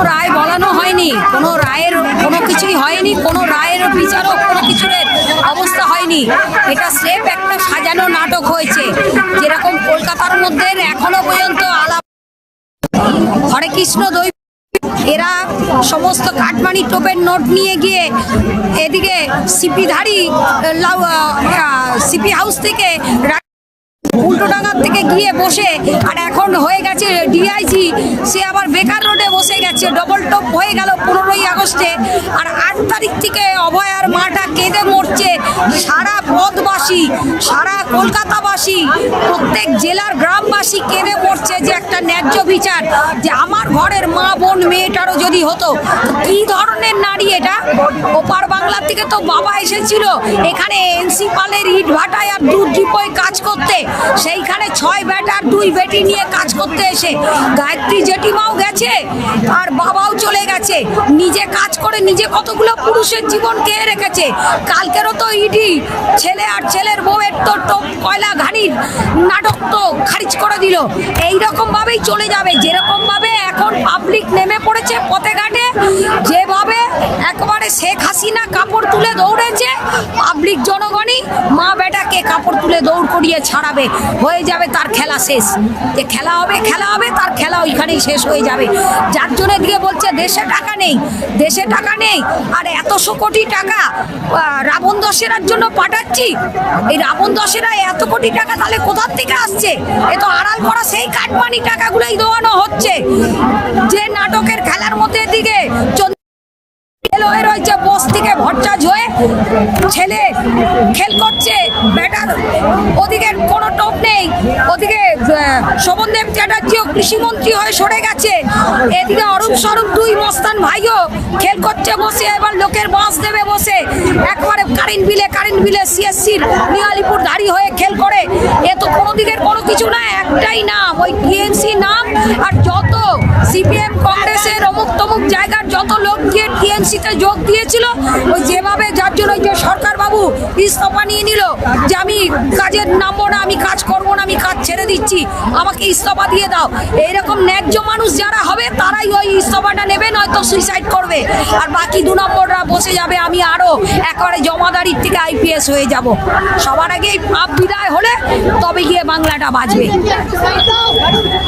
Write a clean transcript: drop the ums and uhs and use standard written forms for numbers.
রায় বলানো হয়নি, কোনো রায়ের কোনো কিছুই হয়নি, কোনো রায়ের বিচারক কোনো কিছুর অবস্থা হয়নি। এটা স্রেফ একটা সাজানো নাটক হয়েছে। যেরকম কলকাতার মধ্যে এখনো পর্যন্ত আলাপ হরে কৃষ্ণ দই এরা সমস্ত কাটমানি টোপের নোট নিয়ে গিয়ে এদিকে সিপি হাউস থেকে উল্টোডাঙ্গার থেকে গিয়ে বসে, আর এখন হয়ে গেছে ডিআইজি, সে আবার বেকার রোডে বসে গেছে। ডবল টপ হয়ে গেল 15ই আগস্টে। আর 8 তারিখ থেকে অভয়ার মাটা কেঁদে মরছে। সারা পথবাসী, সারা কলকাতাবাসী, প্রত্যেক জেলার গ্রামবাসী কেঁদে মরছে যে একটা ন্যায্য বিচার, যে আমার ঘরের মা বোন মেয়েটারও যদি হতো। কি ধরনের নারী এটা? ওপার বাংলা থেকে তো বাবা এসেছিল এখানে এনসি পালের ইট ভাটায় আর দুধ ডিপোয় কাজ করতে। সেইখানে 6 বেটা আর 2 বেটি নিয়ে কাজ করতে এসে গায়ত্রী জেঠিমাও গেছে আর বাবাও চলে গেছে। নিজে কাজ করে নিজে কতগুলো পুরুষের জীবন কে রেখেছে। কালকেরও তো ইডি ছেলে আর ছেলের বউয়ের তো কয়লা ঘানির নাটক তো খারিজ করে দিল। এইরকম ভাবেই চলে যাবে। যেরকম ভাবে এখন পাবলিক নেমে পড়েছে পথে ঘাটে, যেভাবে একবারে শেখ হাসিনা কাপড় তুলে দৌড়েছে, পাবলিক জনগণই মা বেটাকে কাপড় তুলে দৌড় করিয়ে ছাড়াবে। হয়ে যাবে তার খেলা শেষ। যে খেলা হবে তার খেলা ওইখানেই শেষ হয়ে যাবে। যার জন্য দিয়ে বলছে দেশে টাকা নেই, দেশে টাকা নেই, আর 100 কোটি টাকা রাবণ দশেরার জন্য পাঠাচ্ছি। এই রাবণ দশেরা 1 কোটি টাকা তাহলে কোথার থেকে আসছে? এ তো আড়াল করা সেই কাটমানি টাকাগুলোই দেওয়ানো হচ্ছে। যে নাটকের খেলার মধ্যে দিকে হয়ে রয়েছে, বস থেকে ভট্টাচ হয়ে ছেলে খেল করছে, ব্যাটার ওদিকে কোনো টোপ নেই। ওদিকে শোভনদেব চ্যাটার্জিও কৃষিমন্ত্রী হয়ে সরে গেছে। এদিকে অরূপ স্বরূপ 2 মস্তান ভাইও খেল করছে বসে, এবার লোকের বাস দেবে বসে। একবারে কারেন্ট বিলে সিএসসির নিয়ালিপুর ধারী হয়ে খেল করে। এ তো কোনো দিকের কোনো কিছু না, একটাই নাম, ওই টিএনসি নাম। আর যত সিপিএম কংগ্রেসের অমুক তমুক জায়গার যত লোক গিয়ে টিএনসিতে যোগ দিয়েছিল, ওই যেভাবে যার জন্য যে সরকার বাবু ইস্তফা নিয়ে নিল যে আমি কাজের নামবো না, আমি কাজ করবো না, আমি কাজ ছেড়ে দিচ্ছি, আমাকে ইস্তফা দিয়ে দাও। এইরকম ন্যায্য মানুষ যারা হবে তারাই ওই ইস্তফাটা নেবে, নয়তো সুইসাইড করবে। আর বাকি 2 নম্বররা বসে যাবে আমি আরও একেবারে জমাদারির থেকে আইপিএস হয়ে যাব। সবার আগে এই পাপ বিদায় হলে তবে গিয়ে বাংলাটা বাঁচবে।